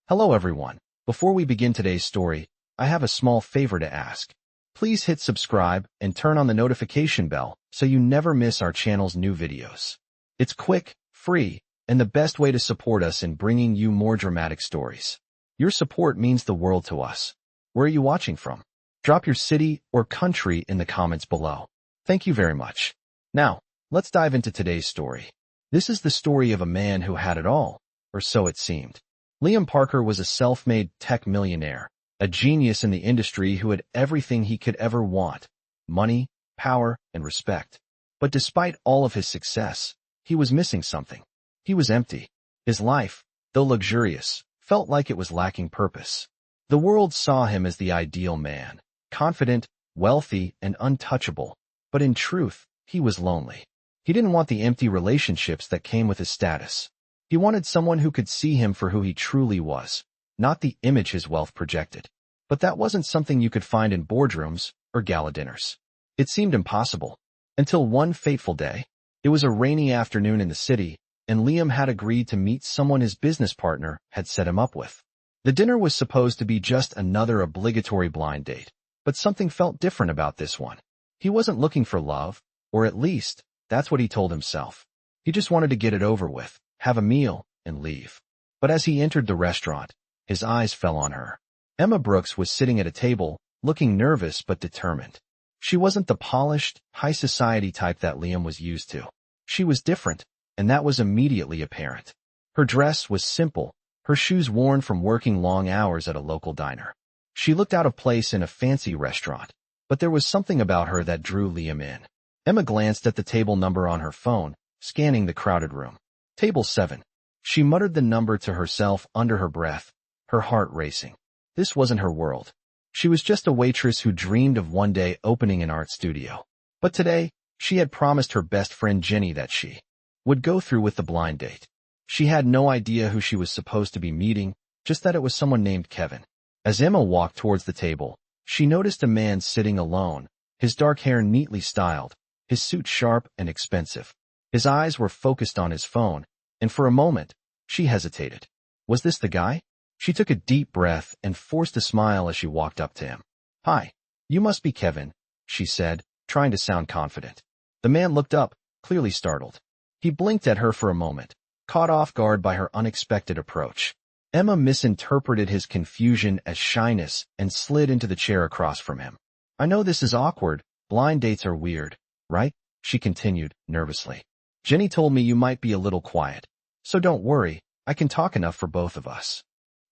Hello everyone. Before we begin today's story, I have a small favor to ask. Please hit subscribe and turn on the notification bell so you never miss our channel's new videos. It's quick, free, and the best way to support us in bringing you more dramatic stories. Your support means the world to us. Where are you watching from? Drop your city or country in the comments below. Thank you very much. Now, let's dive into today's story. This is the story of a man who had it all, or so it seemed. Liam Parker was a self-made tech millionaire, a genius in the industry who had everything he could ever want: money, power, and respect. But despite all of his success, he was missing something. He was empty. His life, though luxurious, felt like it was lacking purpose. The world saw him as the ideal man, confident, wealthy, and untouchable, but in truth, he was lonely. He didn't want the empty relationships that came with his status. He wanted someone who could see him for who he truly was, not the image his wealth projected. But that wasn't something you could find in boardrooms or gala dinners. It seemed impossible. Until one fateful day. It was a rainy afternoon in the city, and Liam had agreed to meet someone his business partner had set him up with. The dinner was supposed to be just another obligatory blind date, but something felt different about this one. He wasn't looking for love, or at least, that's what he told himself. He just wanted to get it over with, have a meal, and leave. But as he entered the restaurant, his eyes fell on her. Emma Brooks was sitting at a table, looking nervous but determined. She wasn't the polished, high-society type that Liam was used to. She was different, and that was immediately apparent. Her dress was simple, her shoes worn from working long hours at a local diner. She looked out of place in a fancy restaurant, but there was something about her that drew Liam in. Emma glanced at the table number on her phone, scanning the crowded room. Table 7. She muttered the number to herself under her breath, her heart racing. This wasn't her world. She was just a waitress who dreamed of one day opening an art studio. But today, she had promised her best friend Jenny that she would go through with the blind date. She had no idea who she was supposed to be meeting, just that it was someone named Kevin. As Emma walked towards the table, she noticed a man sitting alone, his dark hair neatly styled, his suit sharp and expensive. His eyes were focused on his phone, and for a moment, she hesitated. Was this the guy? She took a deep breath and forced a smile as she walked up to him. "Hi, you must be Kevin," she said, trying to sound confident. The man looked up, clearly startled. He blinked at her for a moment, caught off guard by her unexpected approach. Emma misinterpreted his confusion as shyness and slid into the chair across from him. "I know this is awkward. Blind dates are weird, right?" she continued, nervously. "Jenny told me you might be a little quiet. So don't worry, I can talk enough for both of us."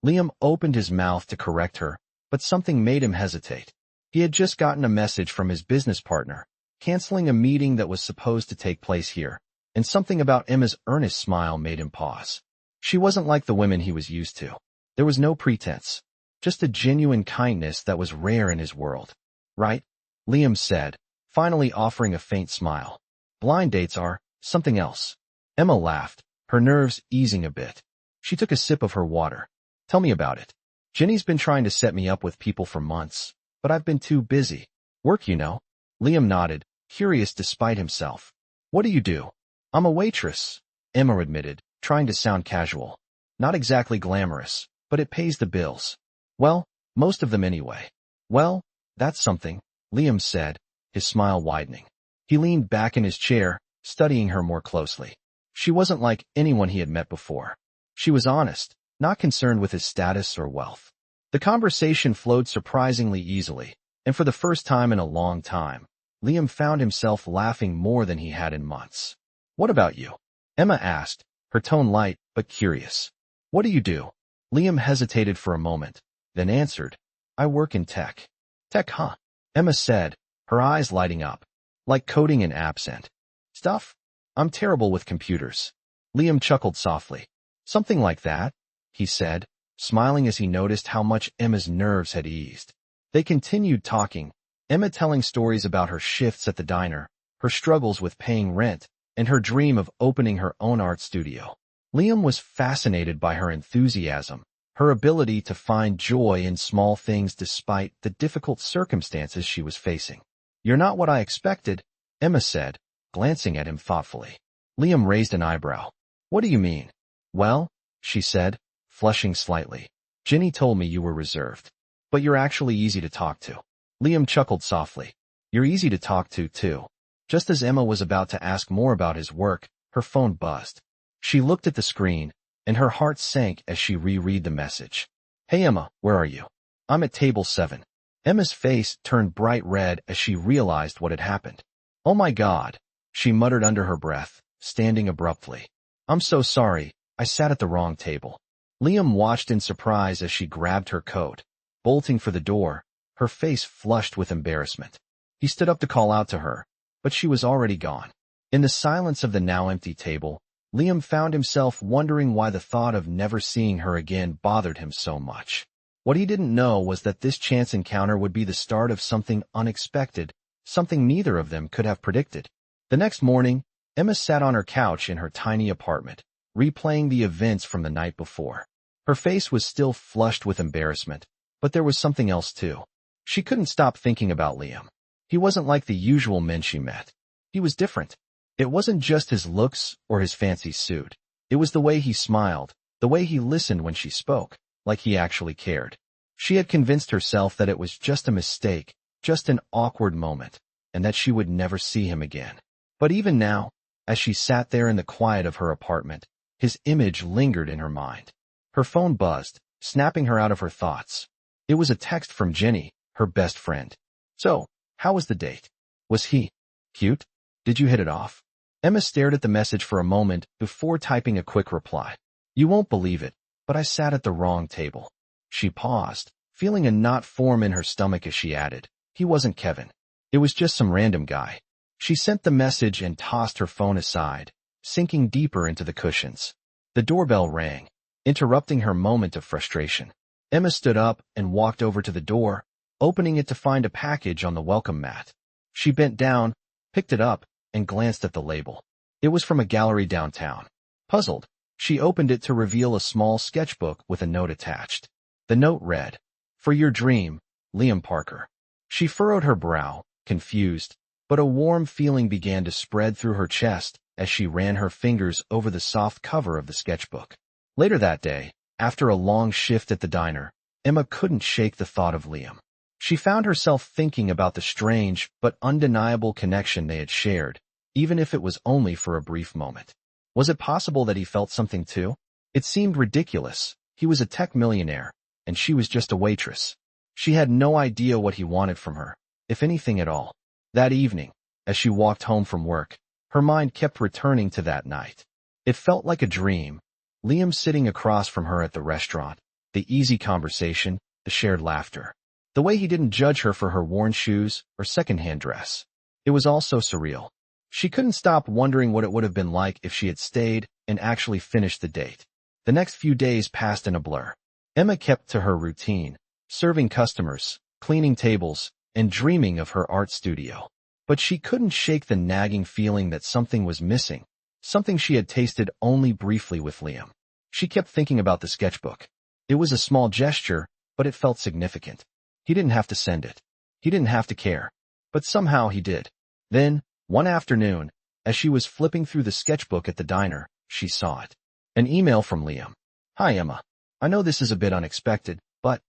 Liam opened his mouth to correct her, but something made him hesitate. He had just gotten a message from his business partner, canceling a meeting that was supposed to take place here, and something about Emma's earnest smile made him pause. She wasn't like the women he was used to. There was no pretense, just a genuine kindness that was rare in his world. "Right?" Liam said, finally offering a faint smile. "Blind dates are something else." Emma laughed, her nerves easing a bit. She took a sip of her water. "Tell me about it." "Jenny's been trying to set me up with people for months, but I've been too busy. Work, you know." Liam nodded, curious despite himself. "What do you do?" "I'm a waitress," Emma admitted, trying to sound casual. "Not exactly glamorous, but it pays the bills. Well, most of them anyway." "Well, that's something," Liam said, his smile widening. He leaned back in his chair, studying her more closely. She wasn't like anyone he had met before. She was honest, not concerned with his status or wealth. The conversation flowed surprisingly easily, and for the first time in a long time, Liam found himself laughing more than he had in months. "What about you?" Emma asked, her tone light but curious. "What do you do?" Liam hesitated for a moment, then answered, "I work in tech." "Tech, huh?" Emma said, her eyes lighting up. "Like coding and apps and stuff?" "I'm terrible with computers." Liam chuckled softly. "Something like that," he said, smiling as he noticed how much Emma's nerves had eased. They continued talking, Emma telling stories about her shifts at the diner, her struggles with paying rent, and her dream of opening her own art studio. Liam was fascinated by her enthusiasm, her ability to find joy in small things despite the difficult circumstances she was facing. "You're not what I expected," Emma said, glancing at him thoughtfully. Liam raised an eyebrow. "What do you mean?" "Well," she said, flushing slightly, Ginny told me you were reserved. But you're actually easy to talk to. Liam chuckled softly. You're easy to talk to, too. Just as Emma was about to ask more about his work, her phone buzzed. She looked at the screen, and her heart sank as she reread the message. Hey Emma, where are you? I'm at table 7. Emma's face turned bright red as she realized what had happened. Oh my God, she muttered under her breath, standing abruptly. I'm so sorry, I sat at the wrong table. Liam watched in surprise as she grabbed her coat. Bolting for the door, her face flushed with embarrassment. He stood up to call out to her, but she was already gone. In the silence of the now empty table, Liam found himself wondering why the thought of never seeing her again bothered him so much. What he didn't know was that this chance encounter would be the start of something unexpected, something neither of them could have predicted. The next morning, Emma sat on her couch in her tiny apartment, replaying the events from the night before. Her face was still flushed with embarrassment, but there was something else too. She couldn't stop thinking about Liam. He wasn't like the usual men she met. He was different. It wasn't just his looks or his fancy suit. It was the way he smiled, the way he listened when she spoke, like he actually cared. She had convinced herself that it was just a mistake, just an awkward moment, and that she would never see him again. But even now, as she sat there in the quiet of her apartment, his image lingered in her mind. Her phone buzzed, snapping her out of her thoughts. It was a text from Jenny, her best friend. So, how was the date? Was he cute? Did you hit it off? Emma stared at the message for a moment before typing a quick reply. You won't believe it, but I sat at the wrong table. She paused, feeling a knot form in her stomach as she added, he wasn't Kevin. It was just some random guy. She sent the message and tossed her phone aside, sinking deeper into the cushions. The doorbell rang, interrupting her moment of frustration. Emma stood up and walked over to the door, opening it to find a package on the welcome mat. She bent down, picked it up, and glanced at the label. It was from a gallery downtown. Puzzled, she opened it to reveal a small sketchbook with a note attached. The note read, For your dream, Liam Parker. She furrowed her brow, confused, but a warm feeling began to spread through her chest as she ran her fingers over the soft cover of the sketchbook. Later that day, after a long shift at the diner, Emma couldn't shake the thought of Liam. She found herself thinking about the strange but undeniable connection they had shared, even if it was only for a brief moment. Was it possible that he felt something too? It seemed ridiculous. He was a tech millionaire, and she was just a waitress. She had no idea what he wanted from her, if anything at all. That evening, as she walked home from work, her mind kept returning to that night. It felt like a dream. Liam sitting across from her at the restaurant, the easy conversation, the shared laughter. The way he didn't judge her for her worn shoes or secondhand dress. It was all so surreal. She couldn't stop wondering what it would have been like if she had stayed and actually finished the date. The next few days passed in a blur. Emma kept to her routine, serving customers, cleaning tables, and dreaming of her art studio. But she couldn't shake the nagging feeling that something was missing, something she had tasted only briefly with Liam. She kept thinking about the sketchbook. It was a small gesture, but it felt significant. He didn't have to send it. He didn't have to care. But somehow he did. Then, one afternoon, as she was flipping through the sketchbook at the diner, she saw it. An email from Liam. Hi Emma. I know this is a bit unexpected, but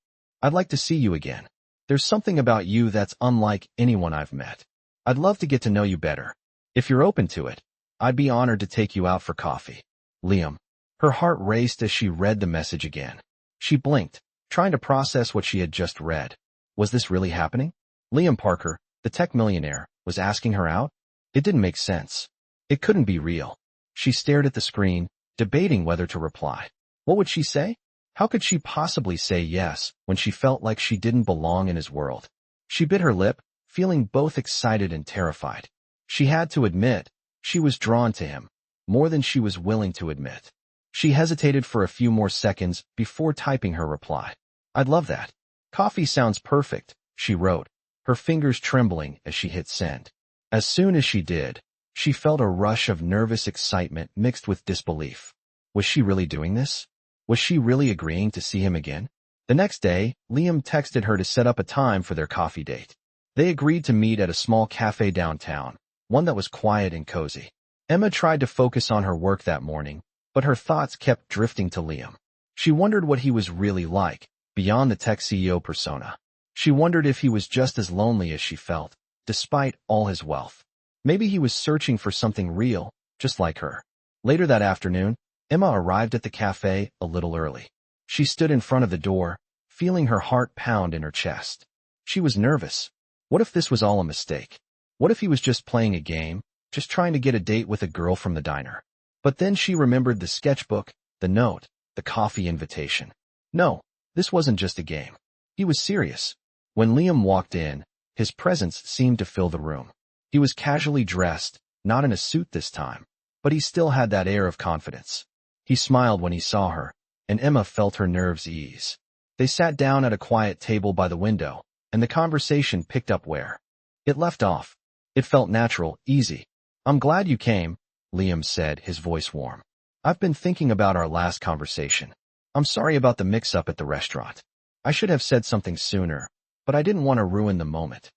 I'd like to see you again. There's something about you that's unlike anyone I've met. I'd love to get to know you better. If you're open to it, I'd be honored to take you out for coffee. Liam. Her heart raced as she read the message again. She blinked, trying to process what she had just read. Was this really happening? Liam Parker, the tech millionaire, was asking her out? It didn't make sense. It couldn't be real. She stared at the screen, debating whether to reply. What would she say? How could she possibly say yes when she felt like she didn't belong in his world? She bit her lip, feeling both excited and terrified. She had to admit, she was drawn to him, more than she was willing to admit. She hesitated for a few more seconds before typing her reply. I'd love that. Coffee sounds perfect, she wrote, her fingers trembling as she hit send. As soon as she did, she felt a rush of nervous excitement mixed with disbelief. Was she really doing this? Was she really agreeing to see him again? The next day, Liam texted her to set up a time for their coffee date. They agreed to meet at a small cafe downtown, one that was quiet and cozy. Emma tried to focus on her work that morning, but her thoughts kept drifting to Liam. She wondered what he was really like, beyond the tech CEO persona. She wondered if he was just as lonely as she felt, despite all his wealth. Maybe he was searching for something real, just like her. Later that afternoon, Emma arrived at the cafe a little early. She stood in front of the door, feeling her heart pound in her chest. She was nervous. What if this was all a mistake? What if he was just playing a game, just trying to get a date with a girl from the diner? But then she remembered the sketchbook, the note, the coffee invitation. No, this wasn't just a game. He was serious. When Liam walked in, his presence seemed to fill the room. He was casually dressed, not in a suit this time, but he still had that air of confidence. He smiled when he saw her, and Emma felt her nerves ease. They sat down at a quiet table by the window, and the conversation picked up where it left off. It felt natural, easy. "I'm glad you came," Liam said, his voice warm. "I've been thinking about our last conversation. I'm sorry about the mix-up at the restaurant. I should have said something sooner, but I didn't want to ruin the moment."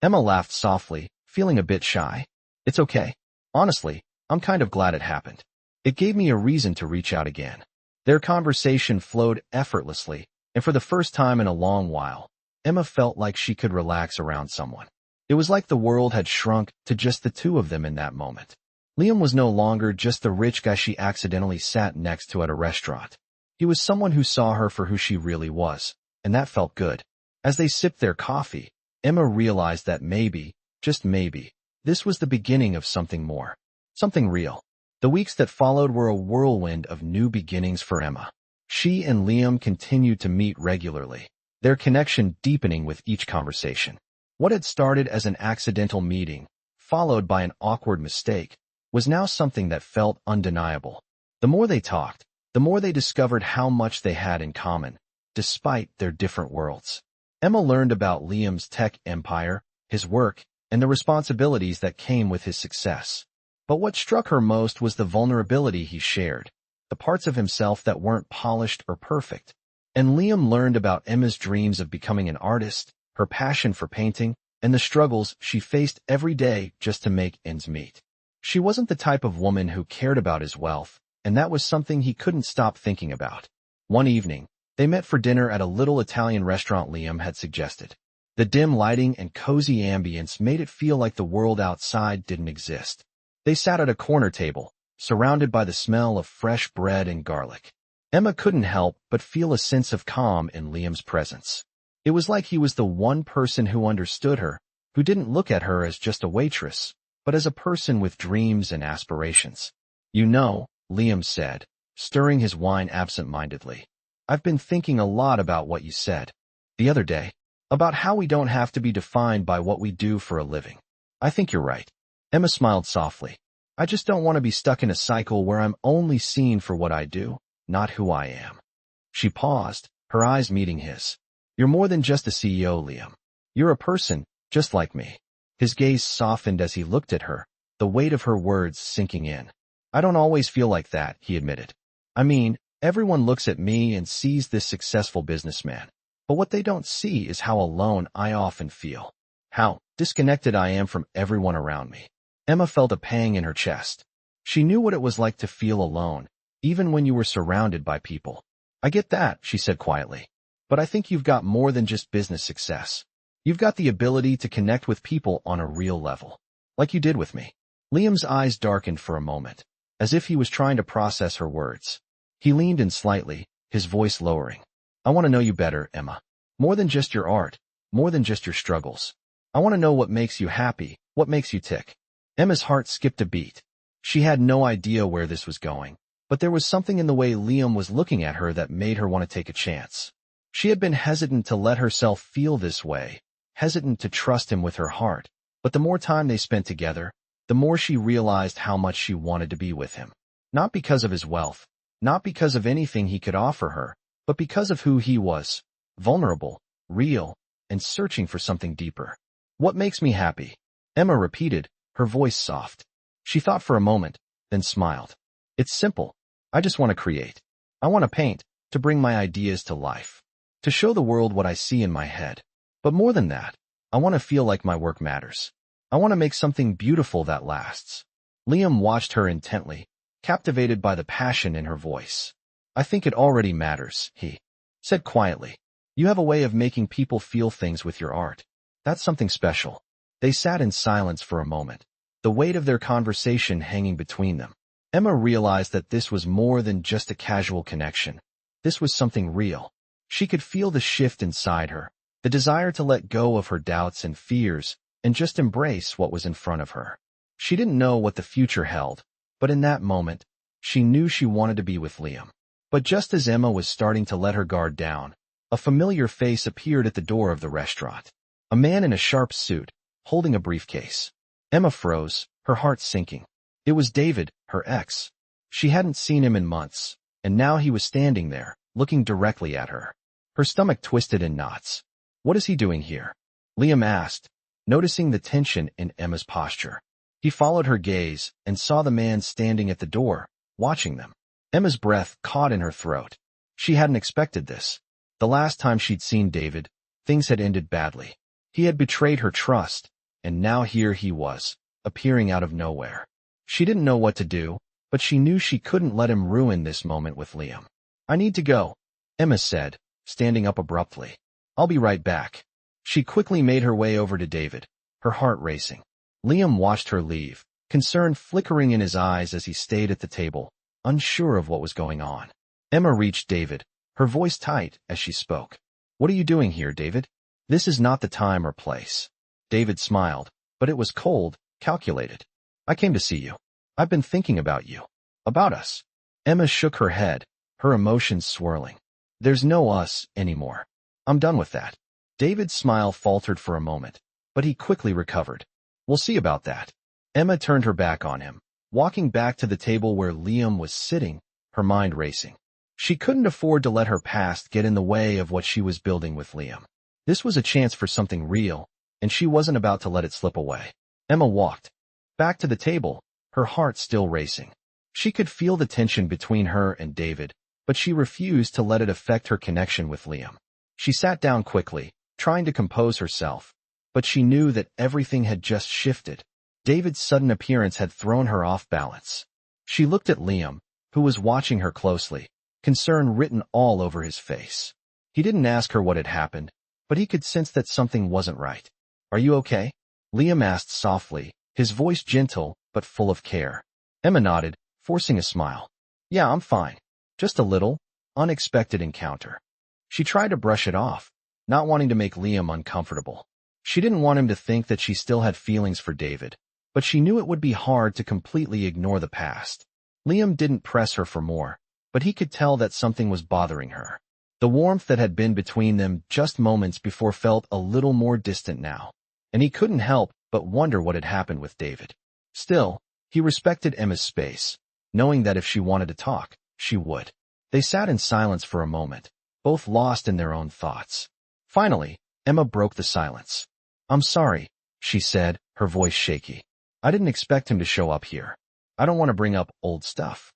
Emma laughed softly, feeling a bit shy. "It's okay. Honestly, I'm kind of glad it happened. It gave me a reason to reach out again." Their conversation flowed effortlessly, and for the first time in a long while, Emma felt like she could relax around someone. It was like the world had shrunk to just the two of them in that moment. Liam was no longer just the rich guy she accidentally sat next to at a restaurant. He was someone who saw her for who she really was, and that felt good. As they sipped their coffee, Emma realized that maybe, just maybe, this was the beginning of something more. Something real. The weeks that followed were a whirlwind of new beginnings for Emma. She and Liam continued to meet regularly, their connection deepening with each conversation. What had started as an accidental meeting, followed by an awkward mistake, was now something that felt undeniable. The more they talked, the more they discovered how much they had in common, despite their different worlds. Emma learned about Liam's tech empire, his work, and the responsibilities that came with his success. But what struck her most was the vulnerability he shared, the parts of himself that weren't polished or perfect. And Liam learned about Emma's dreams of becoming an artist, her passion for painting, and the struggles she faced every day just to make ends meet. She wasn't the type of woman who cared about his wealth, and that was something he couldn't stop thinking about. One evening, they met for dinner at a little Italian restaurant Liam had suggested. The dim lighting and cozy ambience made it feel like the world outside didn't exist. They sat at a corner table, surrounded by the smell of fresh bread and garlic. Emma couldn't help but feel a sense of calm in Liam's presence. It was like he was the one person who understood her, who didn't look at her as just a waitress, but as a person with dreams and aspirations. "You know," Liam said, stirring his wine absent-mindedly, "I've been thinking a lot about what you said the other day, about how we don't have to be defined by what we do for a living. I think you're right." Emma smiled softly. "I just don't want to be stuck in a cycle where I'm only seen for what I do, not who I am." She paused, her eyes meeting his. "You're more than just a CEO, Liam. You're a person, just like me." His gaze softened as he looked at her, the weight of her words sinking in. "I don't always feel like that," he admitted. "I mean, everyone looks at me and sees this successful businessman, but what they don't see is how alone I often feel. How disconnected I am from everyone around me." Emma felt a pang in her chest. She knew what it was like to feel alone, even when you were surrounded by people. "I get that," she said quietly. "But I think you've got more than just business success. You've got the ability to connect with people on a real level, like you did with me." Liam's eyes darkened for a moment, as if he was trying to process her words. He leaned in slightly, his voice lowering. "I want to know you better, Emma. More than just your art, more than just your struggles. I want to know what makes you happy, what makes you tick." Emma's heart skipped a beat. She had no idea where this was going, but there was something in the way Liam was looking at her that made her want to take a chance. She had been hesitant to let herself feel this way, hesitant to trust him with her heart, but the more time they spent together, the more she realized how much she wanted to be with him. Not because of his wealth, not because of anything he could offer her, but because of who he was, vulnerable, real, and searching for something deeper. "What makes me happy?" Emma repeated, her voice soft. She thought for a moment, then smiled. "It's simple. I just want to create. I want to paint, to bring my ideas to life, to show the world what I see in my head. But more than that, I want to feel like my work matters. I want to make something beautiful that lasts." Liam watched her intently, captivated by the passion in her voice. I think it already matters, he said quietly. You have a way of making people feel things with your art. That's something special. They sat in silence for a moment, the weight of their conversation hanging between them. Emma realized that this was more than just a casual connection. This was something real. She could feel the shift inside her, the desire to let go of her doubts and fears and just embrace what was in front of her. She didn't know what the future held, but in that moment, she knew she wanted to be with Liam. But just as Emma was starting to let her guard down, a familiar face appeared at the door of the restaurant. A man in a sharp suit, holding a briefcase. Emma froze, her heart sinking. It was David, her ex. She hadn't seen him in months, and now he was standing there, looking directly at her. Her stomach twisted in knots. What is he doing here? Liam asked, noticing the tension in Emma's posture. He followed her gaze and saw the man standing at the door, watching them. Emma's breath caught in her throat. She hadn't expected this. The last time she'd seen David, things had ended badly. He had betrayed her trust, and now here he was, appearing out of nowhere. She didn't know what to do, but she knew she couldn't let him ruin this moment with Liam. I need to go, Emma said, standing up abruptly. I'll be right back. She quickly made her way over to David, her heart racing. Liam watched her leave, concern flickering in his eyes as he stayed at the table, unsure of what was going on. Emma reached David, her voice tight as she spoke. What are you doing here, David? This is not the time or place. David smiled, but it was cold, calculated. I came to see you. I've been thinking about you. About us. Emma shook her head, her emotions swirling. There's no us anymore. I'm done with that. David's smile faltered for a moment, but he quickly recovered. We'll see about that. Emma turned her back on him, walking back to the table where Liam was sitting, her mind racing. She couldn't afford to let her past get in the way of what she was building with Liam. This was a chance for something real, and she wasn't about to let it slip away. Emma walked back to the table, her heart still racing. She could feel the tension between her and David, but she refused to let it affect her connection with Liam. She sat down quickly, trying to compose herself, but she knew that everything had just shifted. David's sudden appearance had thrown her off balance. She looked at Liam, who was watching her closely, concern written all over his face. He didn't ask her what had happened, but he could sense that something wasn't right. Are you okay? Liam asked softly, his voice gentle but full of care. Emma nodded, forcing a smile. Yeah, I'm fine. Just a little, unexpected encounter. She tried to brush it off, not wanting to make Liam uncomfortable. She didn't want him to think that she still had feelings for David, but she knew it would be hard to completely ignore the past. Liam didn't press her for more, but he could tell that something was bothering her. The warmth that had been between them just moments before felt a little more distant now, and he couldn't help but wonder what had happened with David. Still, he respected Emma's space, knowing that if she wanted to talk, she would. They sat in silence for a moment, both lost in their own thoughts. Finally, Emma broke the silence. I'm sorry, she said, her voice shaky. I didn't expect him to show up here. I don't want to bring up old stuff.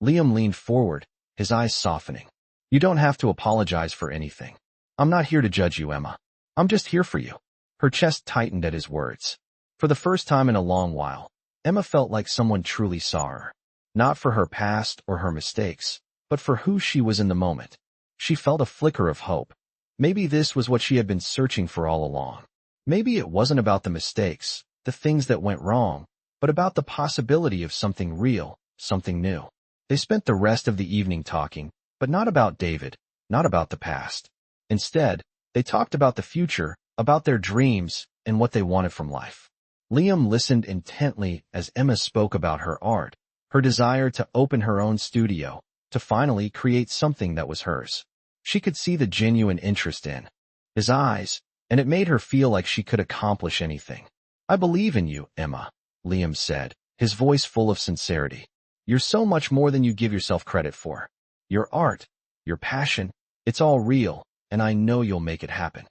Liam leaned forward, his eyes softening. You don't have to apologize for anything. I'm not here to judge you, Emma. I'm just here for you. Her chest tightened at his words. For the first time in a long while, Emma felt like someone truly saw her. Not for her past or her mistakes, but for who she was in the moment. She felt a flicker of hope. Maybe this was what she had been searching for all along. Maybe it wasn't about the mistakes, the things that went wrong, but about the possibility of something real, something new. They spent the rest of the evening talking, but not about David, not about the past. Instead, they talked about the future, about their dreams, and what they wanted from life. Liam listened intently as Emma spoke about her art, her desire to open her own studio, to finally create something that was hers. She could see the genuine interest in his eyes, and it made her feel like she could accomplish anything. I believe in you, Emma, Liam said, his voice full of sincerity. You're so much more than you give yourself credit for. Your art, your passion, it's all real, and I know you'll make it happen.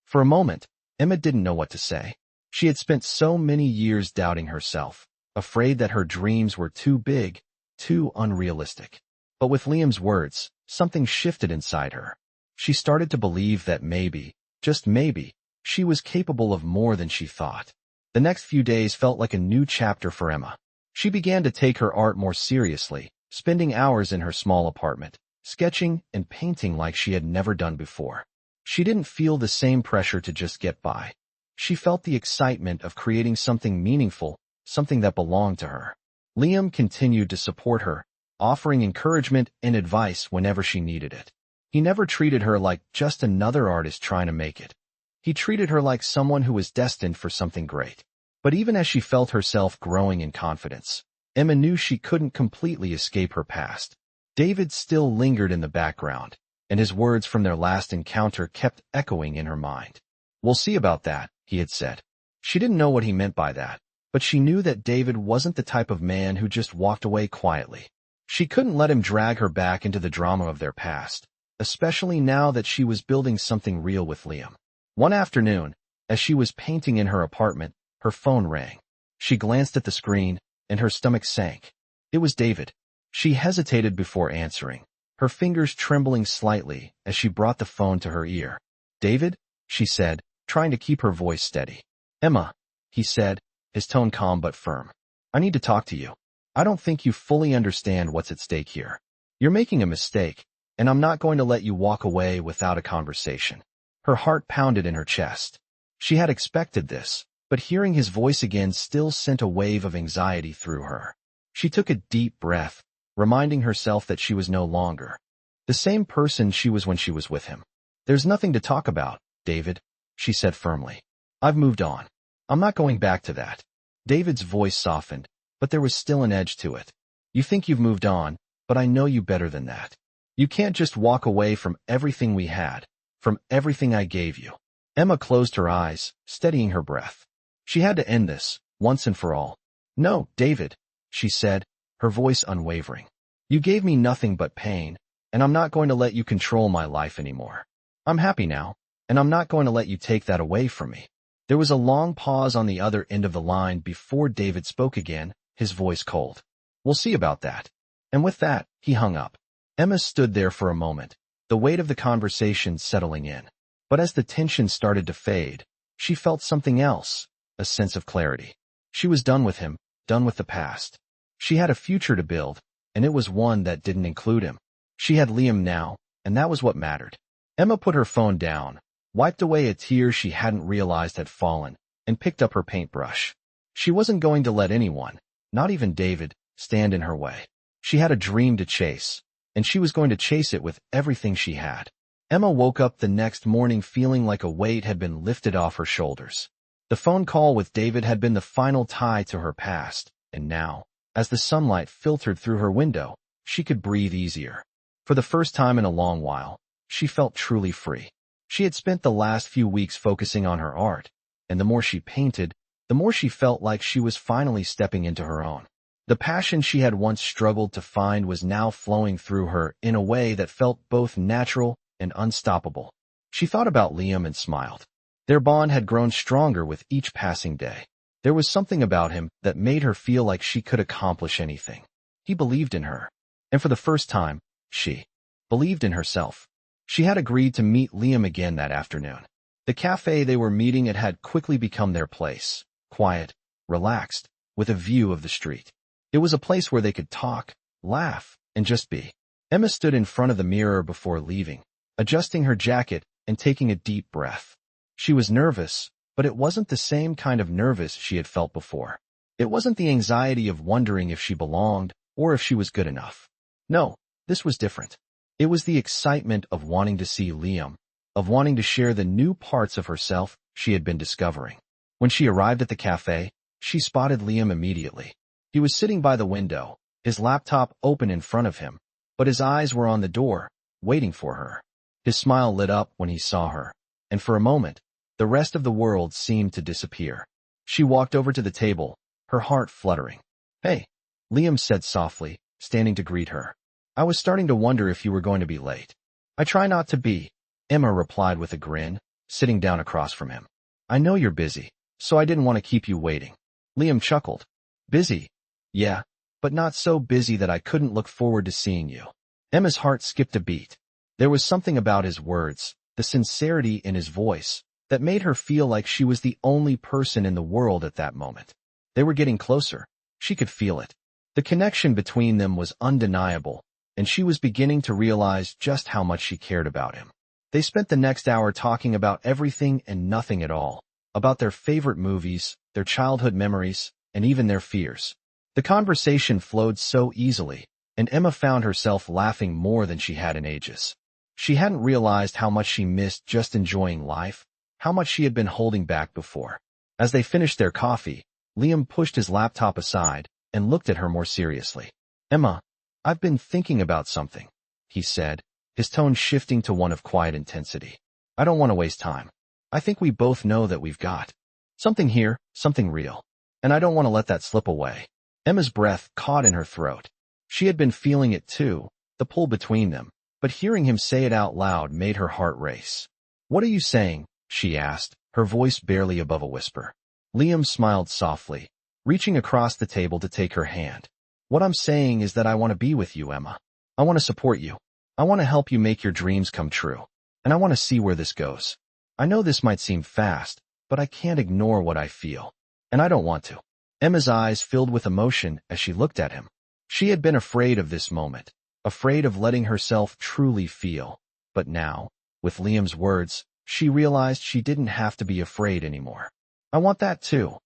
For a moment, Emma didn't know what to say. She had spent so many years doubting herself, afraid that her dreams were too big, too unrealistic. But with Liam's words, something shifted inside her. She started to believe that maybe, just maybe, she was capable of more than she thought. The next few days felt like a new chapter for Emma. She began to take her art more seriously, spending hours in her small apartment, sketching and painting like she had never done before. She didn't feel the same pressure to just get by. She felt the excitement of creating something meaningful, something that belonged to her. Liam continued to support her, offering encouragement and advice whenever she needed it. He never treated her like just another artist trying to make it. He treated her like someone who was destined for something great. But even as she felt herself growing in confidence, Emma knew she couldn't completely escape her past. David still lingered in the background, and his words from their last encounter kept echoing in her mind. "We'll see about that," he had said. She didn't know what he meant by that, but she knew that David wasn't the type of man who just walked away quietly. She couldn't let him drag her back into the drama of their past, especially now that she was building something real with Liam. One afternoon, as she was painting in her apartment, her phone rang. She glanced at the screen, and her stomach sank. It was David. She hesitated before answering, her fingers trembling slightly as she brought the phone to her ear. "David?" she said, trying to keep her voice steady. "Emma," he said, his tone calm but firm. "I need to talk to you. I don't think you fully understand what's at stake here. You're making a mistake, and I'm not going to let you walk away without a conversation." Her heart pounded in her chest. She had expected this, but hearing his voice again still sent a wave of anxiety through her. She took a deep breath, reminding herself that she was no longer the same person she was when she was with him. "There's nothing to talk about, David," she said firmly. "I've moved on. I'm not going back to that." David's voice softened, but there was still an edge to it. "You think you've moved on, but I know you better than that. You can't just walk away from everything we had, from everything I gave you." Emma closed her eyes, steadying her breath. She had to end this, once and for all. "No, David," she said, her voice unwavering. "You gave me nothing but pain, and I'm not going to let you control my life anymore. I'm happy now, and I'm not going to let you take that away from me." There was a long pause on the other end of the line before David spoke again, his voice cold. "We'll see about that." And with that, he hung up. Emma stood there for a moment, the weight of the conversation settling in. But as the tension started to fade, she felt something else, a sense of clarity. She was done with him, done with the past. She had a future to build, and it was one that didn't include him. She had Liam now, and that was what mattered. Emma put her phone down, wiped away a tear she hadn't realized had fallen, and picked up her paintbrush. She wasn't going to let anyone, not even David, stand in her way. She had a dream to chase, and she was going to chase it with everything she had. Emma woke up the next morning feeling like a weight had been lifted off her shoulders. The phone call with David had been the final tie to her past, and now, as the sunlight filtered through her window, she could breathe easier. For the first time in a long while, she felt truly free. She had spent the last few weeks focusing on her art, and the more she painted, the more she felt like she was finally stepping into her own. The passion she had once struggled to find was now flowing through her in a way that felt both natural and unstoppable. She thought about Liam and smiled. Their bond had grown stronger with each passing day. There was something about him that made her feel like she could accomplish anything. He believed in her, and for the first time, she believed in herself. She had agreed to meet Liam again that afternoon. The cafe they were meeting at had quickly become their place, quiet, relaxed, with a view of the street. It was a place where they could talk, laugh, and just be. Emma stood in front of the mirror before leaving, adjusting her jacket and taking a deep breath. She was nervous, but it wasn't the same kind of nervous she had felt before. It wasn't the anxiety of wondering if she belonged or if she was good enough. No, this was different. It was the excitement of wanting to see Liam, of wanting to share the new parts of herself she had been discovering. When she arrived at the cafe, she spotted Liam immediately. He was sitting by the window, his laptop open in front of him, but his eyes were on the door, waiting for her. His smile lit up when he saw her, and for a moment, the rest of the world seemed to disappear. She walked over to the table, her heart fluttering. "Hey," Liam said softly, standing to greet her. "I was starting to wonder if you were going to be late." "I try not to be," Emma replied with a grin, sitting down across from him. "I know you're busy, so I didn't want to keep you waiting." Liam chuckled. "Busy? Yeah, but not so busy that I couldn't look forward to seeing you." Emma's heart skipped a beat. There was something about his words, the sincerity in his voice, that made her feel like she was the only person in the world at that moment. They were getting closer. She could feel it. The connection between them was undeniable, and she was beginning to realize just how much she cared about him. They spent the next hour talking about everything and nothing at all, about their favorite movies, their childhood memories, and even their fears. The conversation flowed so easily, and Emma found herself laughing more than she had in ages. She hadn't realized how much she missed just enjoying life, how much she had been holding back before. As they finished their coffee, Liam pushed his laptop aside and looked at her more seriously. "Emma, I've been thinking about something," he said, his tone shifting to one of quiet intensity. "I don't want to waste time. I think we both know that we've got something here, something real. And I don't want to let that slip away." Emma's breath caught in her throat. She had been feeling it too, the pull between them, but hearing him say it out loud made her heart race. "What are you saying?" she asked, her voice barely above a whisper. Liam smiled softly, reaching across the table to take her hand. "What I'm saying is that I want to be with you, Emma. I want to support you. I want to help you make your dreams come true. And I want to see where this goes. I know this might seem fast, but I can't ignore what I feel. And I don't want to." Emma's eyes filled with emotion as she looked at him. She had been afraid of this moment, afraid of letting herself truly feel. But now, with Liam's words, she realized she didn't have to be afraid anymore. "I want that too,"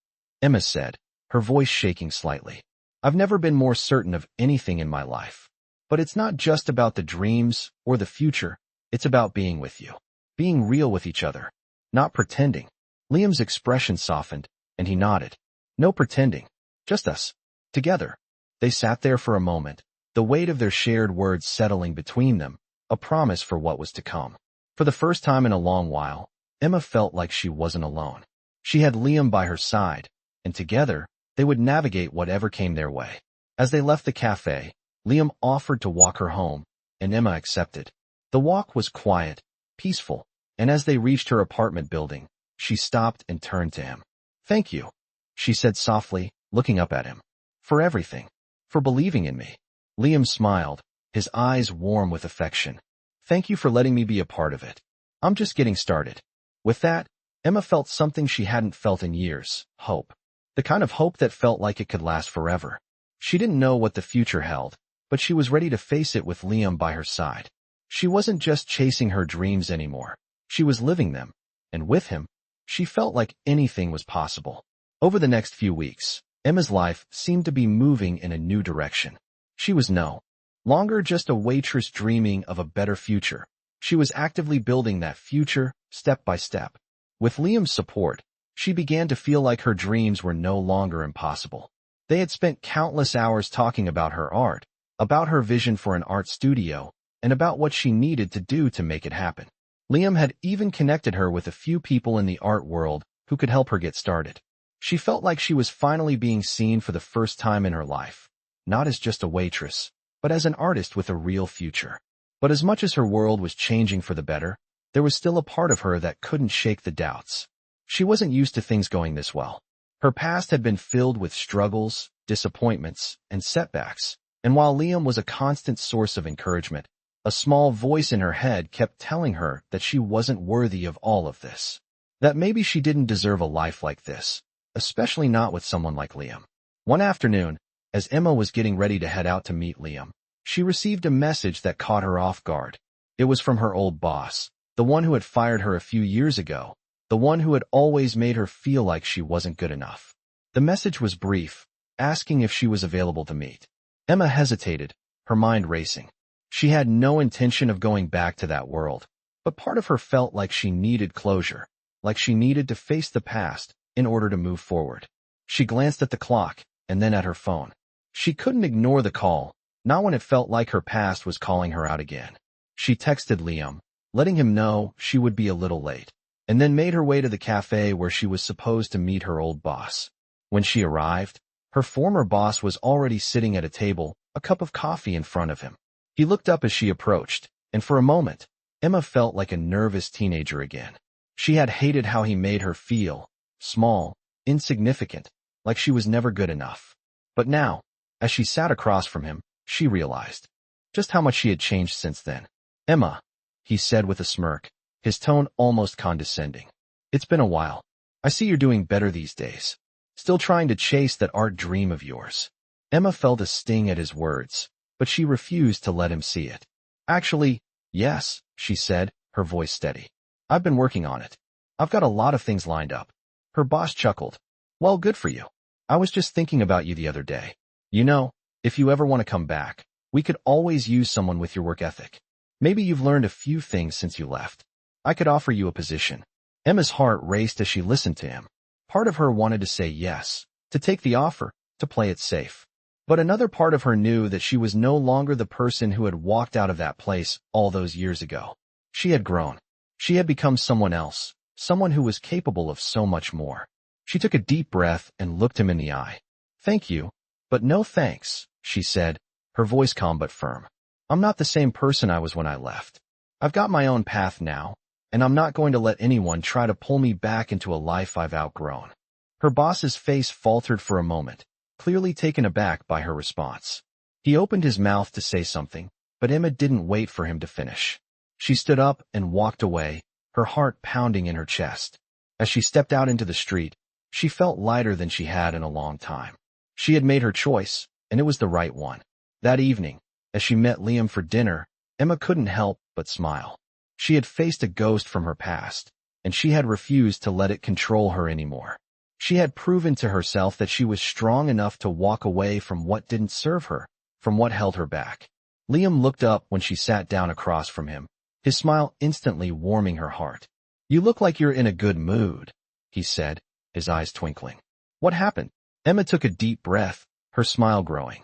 Emma said, her voice shaking slightly. "I've never been more certain of anything in my life. But it's not just about the dreams or the future, it's about being with you. Being real with each other. Not pretending." Liam's expression softened, and he nodded. "No pretending. Just us. Together." They sat there for a moment, the weight of their shared words settling between them, a promise for what was to come. For the first time in a long while, Emma felt like she wasn't alone. She had Liam by her side, and together, they would navigate whatever came their way. As they left the cafe, Liam offered to walk her home, and Emma accepted. The walk was quiet, peaceful, and as they reached her apartment building, she stopped and turned to him. "Thank you," she said softly, looking up at him. "For everything. For believing in me." Liam smiled, his eyes warm with affection. "Thank you for letting me be a part of it. I'm just getting started." With that, Emma felt something she hadn't felt in years, hope. The kind of hope that felt like it could last forever. She didn't know what the future held, but she was ready to face it with Liam by her side. She wasn't just chasing her dreams anymore. She was living them, and with him, she felt like anything was possible. Over the next few weeks, Emma's life seemed to be moving in a new direction. She was no longer just a waitress dreaming of a better future. She was actively building that future, step by step. With Liam's support, she began to feel like her dreams were no longer impossible. They had spent countless hours talking about her art, about her vision for an art studio, and about what she needed to do to make it happen. Liam had even connected her with a few people in the art world who could help her get started. She felt like she was finally being seen for the first time in her life, not as just a waitress, but as an artist with a real future. But as much as her world was changing for the better, there was still a part of her that couldn't shake the doubts. She wasn't used to things going this well. Her past had been filled with struggles, disappointments, and setbacks, and while Liam was a constant source of encouragement, a small voice in her head kept telling her that she wasn't worthy of all of this. That maybe she didn't deserve a life like this, especially not with someone like Liam. One afternoon, as Emma was getting ready to head out to meet Liam, she received a message that caught her off guard. It was from her old boss, the one who had fired her a few years ago, the one who had always made her feel like she wasn't good enough. The message was brief, asking if she was available to meet. Emma hesitated, her mind racing. She had no intention of going back to that world, but part of her felt like she needed closure, like she needed to face the past in order to move forward. She glanced at the clock and then at her phone. She couldn't ignore the call, not when it felt like her past was calling her out again. She texted Liam, letting him know she would be a little late, and then made her way to the cafe where she was supposed to meet her old boss. When she arrived, her former boss was already sitting at a table, a cup of coffee in front of him. He looked up as she approached, and for a moment, Emma felt like a nervous teenager again. She had hated how he made her feel, small, insignificant, like she was never good enough. But now, as she sat across from him, she realized just how much she had changed since then. "Emma," he said with a smirk, his tone almost condescending. "It's been a while. I see you're doing better these days. Still trying to chase that art dream of yours." Emma felt a sting at his words. but she refused to let him see it. Actually, yes, she said, her voice steady. I've been working on it. I've got a lot of things lined up. Her boss chuckled. Well, good for you. I was just thinking about you the other day. You know, if you ever want to come back, we could always use someone with your work ethic. Maybe you've learned a few things since you left. I could offer you a position. Emma's heart raced as she listened to him. Part of her wanted to say yes, to take the offer, to play it safe. But another part of her knew that she was no longer the person who had walked out of that place all those years ago. She had grown. She had become someone else, someone who was capable of so much more. She took a deep breath and looked him in the eye. Thank you, but no thanks, she said, her voice calm but firm. I'm not the same person I was when I left. I've got my own path now, and I'm not going to let anyone try to pull me back into a life I've outgrown. Her boss's face faltered for a moment, clearly taken aback by her response. He opened his mouth to say something, but Emma didn't wait for him to finish. She stood up and walked away, her heart pounding in her chest. As she stepped out into the street, she felt lighter than she had in a long time. She had made her choice, and it was the right one. That evening, as she met Liam for dinner, Emma couldn't help but smile. She had faced a ghost from her past, and she had refused to let it control her anymore. She had proven to herself that she was strong enough to walk away from what didn't serve her, from what held her back. Liam looked up when she sat down across from him, his smile instantly warming her heart. You look like you're in a good mood, he said, his eyes twinkling. What happened? Emma took a deep breath, her smile growing.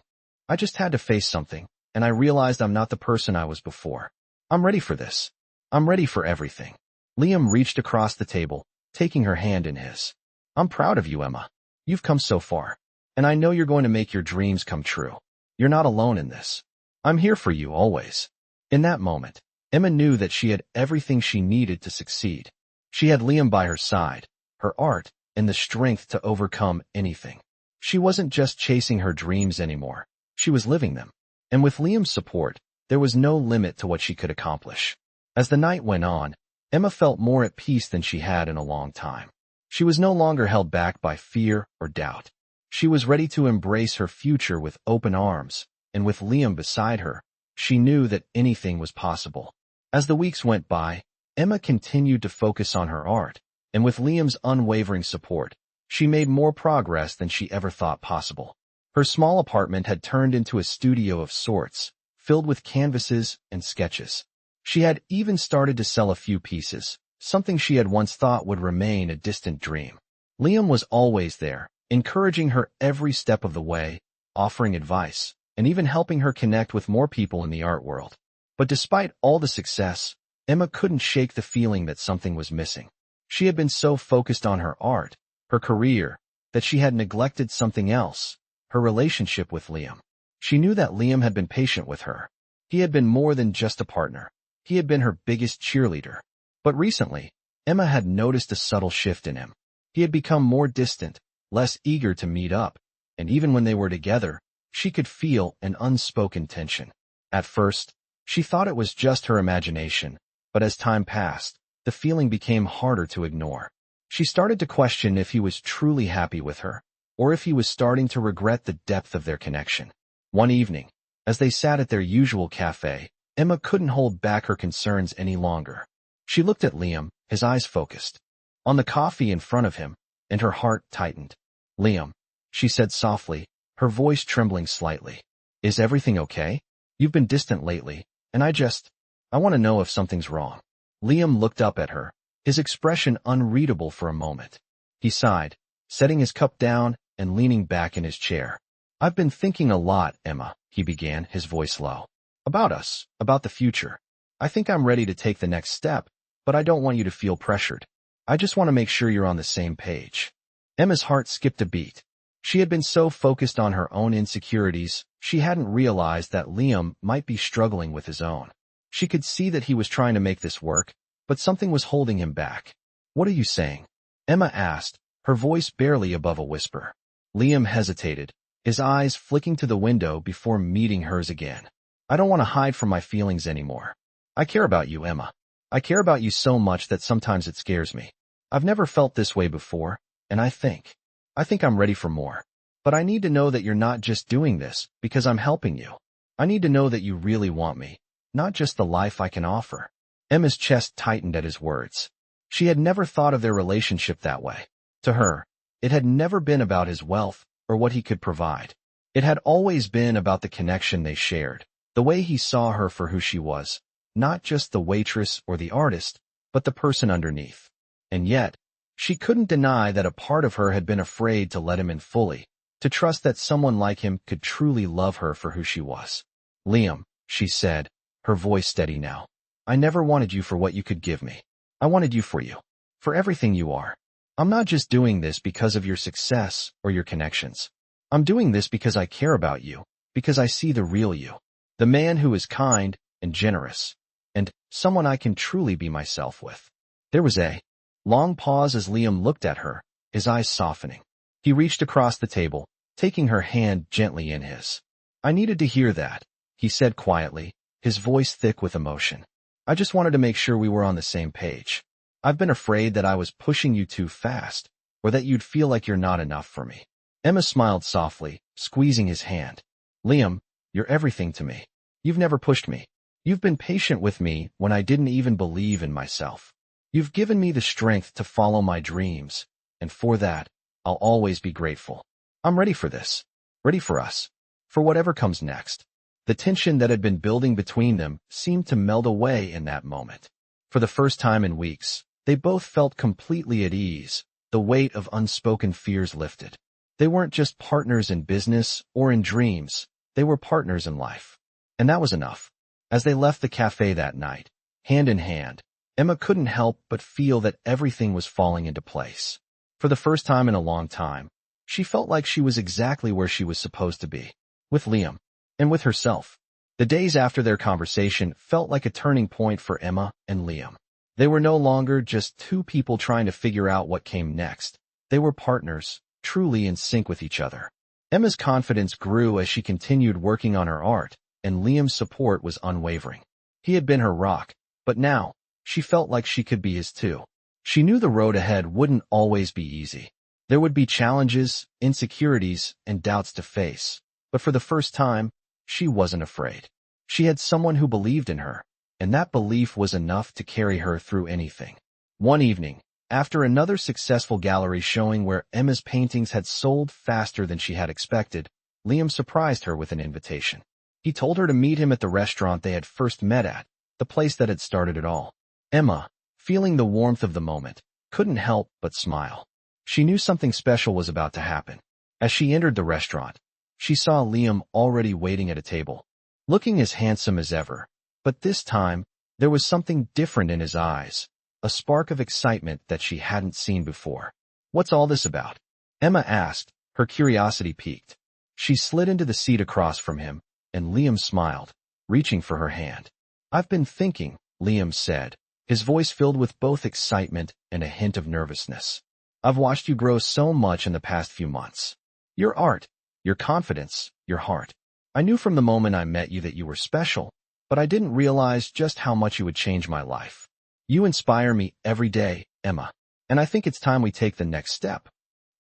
I just had to face something, and I realized I'm not the person I was before. I'm ready for this. I'm ready for everything. Liam reached across the table, taking her hand in his. I'm proud of you, Emma. You've come so far, and I know you're going to make your dreams come true. You're not alone in this. I'm here for you always. In that moment, Emma knew that she had everything she needed to succeed. She had Liam by her side, her art, and the strength to overcome anything. She wasn't just chasing her dreams anymore. She was living them. And with Liam's support, there was no limit to what she could accomplish. As the night went on, Emma felt more at peace than she had in a long time. She was no longer held back by fear or doubt. She was ready to embrace her future with open arms, and with Liam beside her, she knew that anything was possible. As the weeks went by, Emma continued to focus on her art, and with Liam's unwavering support, she made more progress than she ever thought possible. Her small apartment had turned into a studio of sorts, filled with canvases and sketches. She had even started to sell a few pieces, something she had once thought would remain a distant dream. Liam was always there, encouraging her every step of the way, offering advice, and even helping her connect with more people in the art world. But despite all the success, Emma couldn't shake the feeling that something was missing. She had been so focused on her art, her career, that she had neglected something else, her relationship with Liam. She knew that Liam had been patient with her. He had been more than just a partner. He had been her biggest cheerleader. But recently, Emma had noticed a subtle shift in him. He had become more distant, less eager to meet up, and even when they were together, she could feel an unspoken tension. At first, she thought it was just her imagination, but as time passed, the feeling became harder to ignore. She started to question if he was truly happy with her, or if he was starting to regret the depth of their connection. One evening, as they sat at their usual cafe, Emma couldn't hold back her concerns any longer. She looked at Liam, his eyes focused on the coffee in front of him, and her heart tightened. Liam, she said softly, her voice trembling slightly. Is everything okay? You've been distant lately, and I want to know if something's wrong. Liam looked up at her, his expression unreadable for a moment. He sighed, setting his cup down and leaning back in his chair. I've been thinking a lot, Emma, he began, his voice low. About us, about the future. I think I'm ready to take the next step, but I don't want you to feel pressured. I just want to make sure you're on the same page. Emma's heart skipped a beat. She had been so focused on her own insecurities, she hadn't realized that Liam might be struggling with his own. She could see that he was trying to make this work, but something was holding him back. What are you saying? Emma asked, her voice barely above a whisper. Liam hesitated, his eyes flicking to the window before meeting hers again. I don't want to hide from my feelings anymore. I care about you, Emma. I care about you so much that sometimes it scares me. I've never felt this way before, and I think I'm ready for more. But I need to know that you're not just doing this because I'm helping you. I need to know that you really want me, not just the life I can offer. Emma's chest tightened at his words. She had never thought of their relationship that way. To her, it had never been about his wealth or what he could provide. It had always been about the connection they shared, the way he saw her for who she was, not just the waitress or the artist, but the person underneath. And yet, she couldn't deny that a part of her had been afraid to let him in fully, to trust that someone like him could truly love her for who she was. Liam, she said, her voice steady now. I never wanted you for what you could give me. I wanted you for you. For everything you are. I'm not just doing this because of your success or your connections. I'm doing this because I care about you, because I see the real you. The man who is kind and generous, and someone I can truly be myself with. There was a long pause as Liam looked at her, his eyes softening. He reached across the table, taking her hand gently in his. I needed to hear that, he said quietly, his voice thick with emotion. I just wanted to make sure we were on the same page. I've been afraid that I was pushing you too fast, or that you'd feel like you're not enough for me. Emma smiled softly, squeezing his hand. Liam, you're everything to me. You've never pushed me. You've been patient with me when I didn't even believe in myself. You've given me the strength to follow my dreams, and for that, I'll always be grateful. I'm ready for this. Ready for us. For whatever comes next. The tension that had been building between them seemed to melt away in that moment. For the first time in weeks, they both felt completely at ease. The weight of unspoken fears lifted. They weren't just partners in business or in dreams. They were partners in life. And that was enough. As they left the cafe that night, hand in hand, Emma couldn't help but feel that everything was falling into place. For the first time in a long time, she felt like she was exactly where she was supposed to be. With Liam. And with herself. The days after their conversation felt like a turning point for Emma and Liam. They were no longer just two people trying to figure out what came next. They were partners, truly in sync with each other. Emma's confidence grew as she continued working on her art, and Liam's support was unwavering. He had been her rock, but now, she felt like she could be his too. She knew the road ahead wouldn't always be easy. There would be challenges, insecurities, and doubts to face. But for the first time, she wasn't afraid. She had someone who believed in her, and that belief was enough to carry her through anything. One evening, after another successful gallery showing where Emma's paintings had sold faster than she had expected, Liam surprised her with an invitation. He told her to meet him at the restaurant they had first met at, the place that had started it all. Emma, feeling the warmth of the moment, couldn't help but smile. She knew something special was about to happen. As she entered the restaurant, she saw Liam already waiting at a table, looking as handsome as ever. But this time, there was something different in his eyes, a spark of excitement that she hadn't seen before. What's all this about? Emma asked, her curiosity piqued. She slid into the seat across from him, and Liam smiled, reaching for her hand. I've been thinking, Liam said, his voice filled with both excitement and a hint of nervousness. I've watched you grow so much in the past few months. Your art, your confidence, your heart. I knew from the moment I met you that you were special, but I didn't realize just how much you would change my life. You inspire me every day, Emma, and I think it's time we take the next step.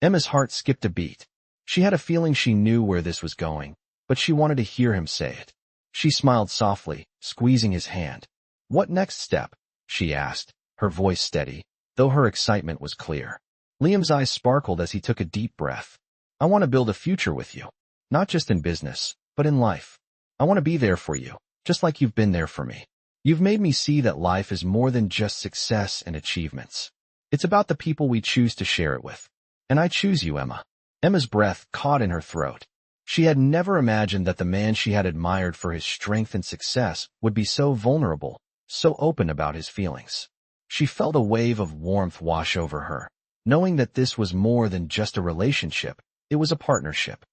Emma's heart skipped a beat. She had a feeling she knew where this was going, but she wanted to hear him say it. She smiled softly, squeezing his hand. What next step? She asked, her voice steady, though her excitement was clear. Liam's eyes sparkled as he took a deep breath. I want to build a future with you, not just in business, but in life. I want to be there for you, just like you've been there for me. You've made me see that life is more than just success and achievements. It's about the people we choose to share it with. And I choose you, Emma. Emma's breath caught in her throat. She had never imagined that the man she had admired for his strength and success would be so vulnerable, so open about his feelings. She felt a wave of warmth wash over her, knowing that this was more than just a relationship. It was a partnership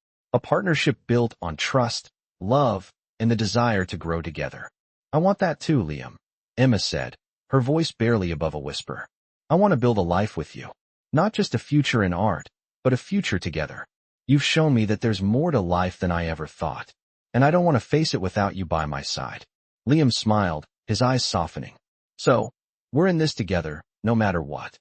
built on trust, love, and the desire to grow together. I want that too, Liam, Emma said, her voice barely above a whisper. I want to build a life with you. Not just a future in art, but a future together. You've shown me that there's more to life than I ever thought, and I don't want to face it without you by my side. Liam smiled, his eyes softening. So, we're in this together, no matter what.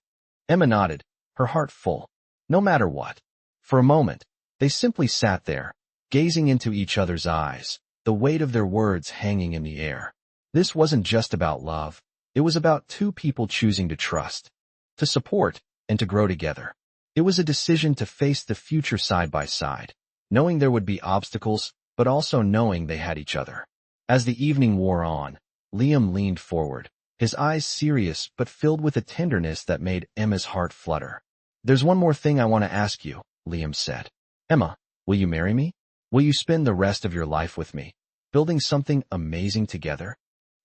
Emma nodded, her heart full. No matter what. For a moment, they simply sat there, gazing into each other's eyes, the weight of their words hanging in the air. This wasn't just about love. It was about two people choosing to trust, to support, and to grow together. It was a decision to face the future side by side, knowing there would be obstacles, but also knowing they had each other. As the evening wore on, Liam leaned forward, his eyes serious but filled with a tenderness that made Emma's heart flutter. "There's one more thing I want to ask you," Liam said. "Emma, will you marry me? Will you spend the rest of your life with me, building something amazing together?"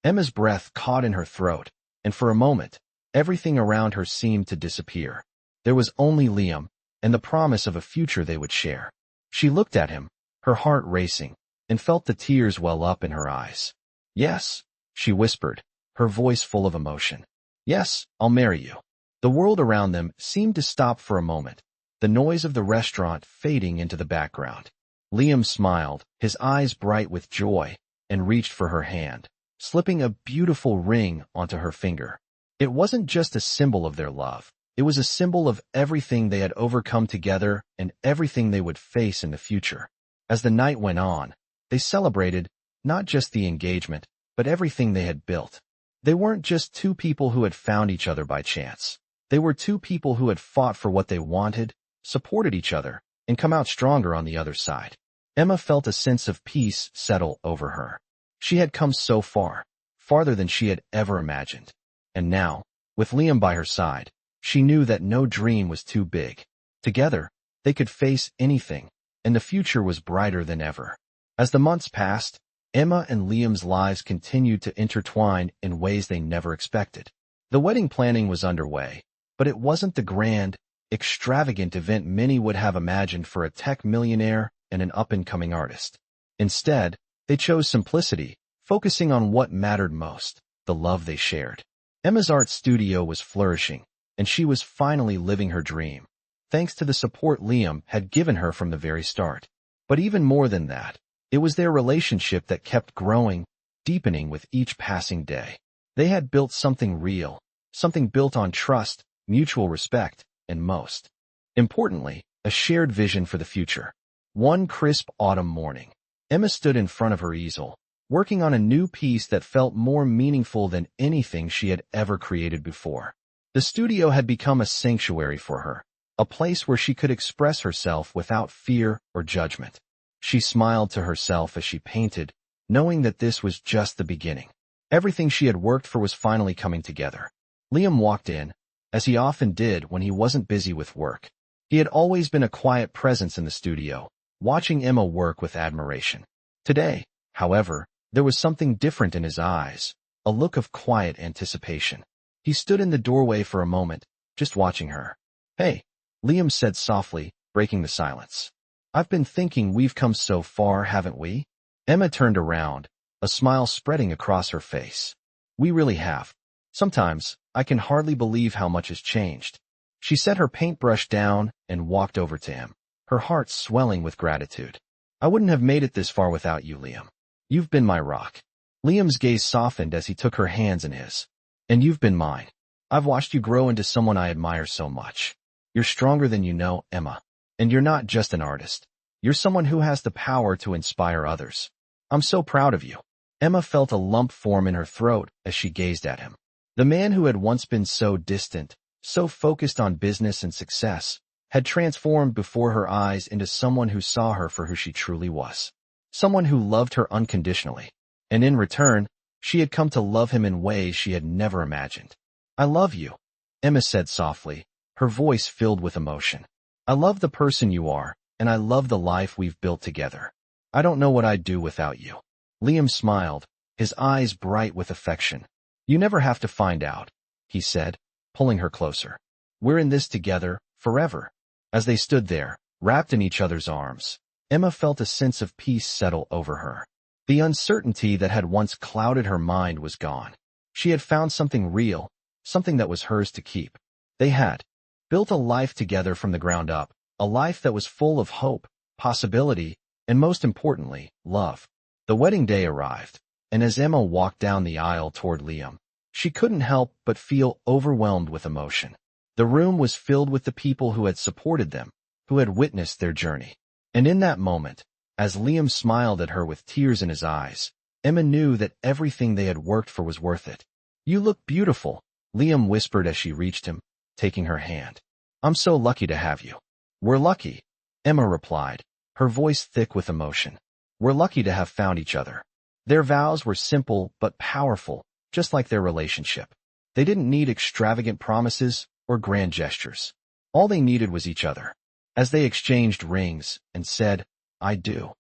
Emma's breath caught in her throat, and for a moment, everything around her seemed to disappear. There was only Liam, and the promise of a future they would share. She looked at him, her heart racing, and felt the tears well up in her eyes. "Yes," she whispered, her voice full of emotion. "Yes, I'll marry you." The world around them seemed to stop for a moment, the noise of the restaurant fading into the background. Liam smiled, his eyes bright with joy, and reached for her hand, slipping a beautiful ring onto her finger. It wasn't just a symbol of their love. It was a symbol of everything they had overcome together and everything they would face in the future. As the night went on, they celebrated not just the engagement, but everything they had built. They weren't just two people who had found each other by chance. They were two people who had fought for what they wanted, supported each other, and come out stronger on the other side. Emma felt a sense of peace settle over her. She had come so far, farther than she had ever imagined. And now, with Liam by her side, she knew that no dream was too big. Together, they could face anything, and the future was brighter than ever. As the months passed, Emma and Liam's lives continued to intertwine in ways they never expected. The wedding planning was underway, but it wasn't the grand, extravagant event many would have imagined for a tech millionaire and an up-and-coming artist. Instead, they chose simplicity, focusing on what mattered most, the love they shared. Emma's art studio was flourishing, and she was finally living her dream, thanks to the support Liam had given her from the very start. But even more than that, it was their relationship that kept growing, deepening with each passing day. They had built something real, something built on trust, mutual respect, and most importantly, a shared vision for the future. One crisp autumn morning, Emma stood in front of her easel, working on a new piece that felt more meaningful than anything she had ever created before. The studio had become a sanctuary for her, a place where she could express herself without fear or judgment. She smiled to herself as she painted, knowing that this was just the beginning. Everything she had worked for was finally coming together. Liam walked in, as he often did when he wasn't busy with work. He had always been a quiet presence in the studio, watching Emma work with admiration. Today, however, there was something different in his eyes, a look of quiet anticipation. He stood in the doorway for a moment, just watching her. "Hey," Liam said softly, breaking the silence. "I've been thinking we've come so far, haven't we?" Emma turned around, a smile spreading across her face. "We really have. Sometimes, I can hardly believe how much has changed." She set her paintbrush down and walked over to him, her heart swelling with gratitude. "I wouldn't have made it this far without you, Liam. You've been my rock." Liam's gaze softened as he took her hands in his. "And you've been mine. I've watched you grow into someone I admire so much. You're stronger than you know, Emma. And you're not just an artist. You're someone who has the power to inspire others. I'm so proud of you." Emma felt a lump form in her throat as she gazed at him. The man who had once been so distant, so focused on business and success, had transformed before her eyes into someone who saw her for who she truly was. Someone who loved her unconditionally. And in return, she had come to love him in ways she had never imagined. "I love you," Emma said softly, her voice filled with emotion. "I love the person you are, and I love the life we've built together. I don't know what I'd do without you." Liam smiled, his eyes bright with affection. "You never have to find out," he said, pulling her closer. "We're in this together, forever." As they stood there, wrapped in each other's arms, Emma felt a sense of peace settle over her. The uncertainty that had once clouded her mind was gone. She had found something real, something that was hers to keep. They had built a life together from the ground up, a life that was full of hope, possibility, and most importantly, love. The wedding day arrived, and as Emma walked down the aisle toward Liam, she couldn't help but feel overwhelmed with emotion. The room was filled with the people who had supported them, who had witnessed their journey. And in that moment, As Liam smiled at her with tears in his eyes, Emma knew that everything they had worked for was worth it. "You look beautiful," Liam whispered as she reached him, taking her hand. "I'm so lucky to have you." "We're lucky," Emma replied, her voice thick with emotion. "We're lucky to have found each other." Their vows were simple but powerful, just like their relationship. They didn't need extravagant promises or grand gestures. All they needed was each other. As they exchanged rings and said, "I do,"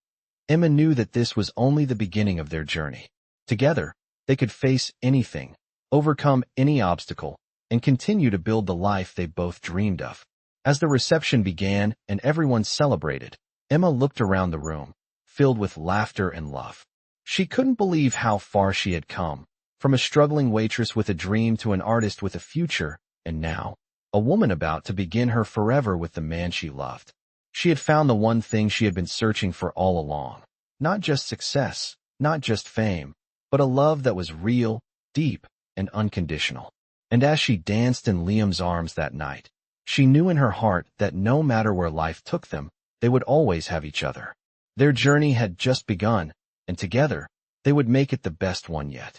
Emma knew that this was only the beginning of their journey. Together, they could face anything, overcome any obstacle, and continue to build the life they both dreamed of. As the reception began and everyone celebrated, Emma looked around the room, filled with laughter and love. She couldn't believe how far she had come, from a struggling waitress with a dream to an artist with a future, and now, a woman about to begin her forever with the man she loved. She had found the one thing she had been searching for all along. Not just success, not just fame, but a love that was real, deep, and unconditional. And as she danced in Liam's arms that night, she knew in her heart that no matter where life took them, they would always have each other. Their journey had just begun, and together, they would make it the best one yet.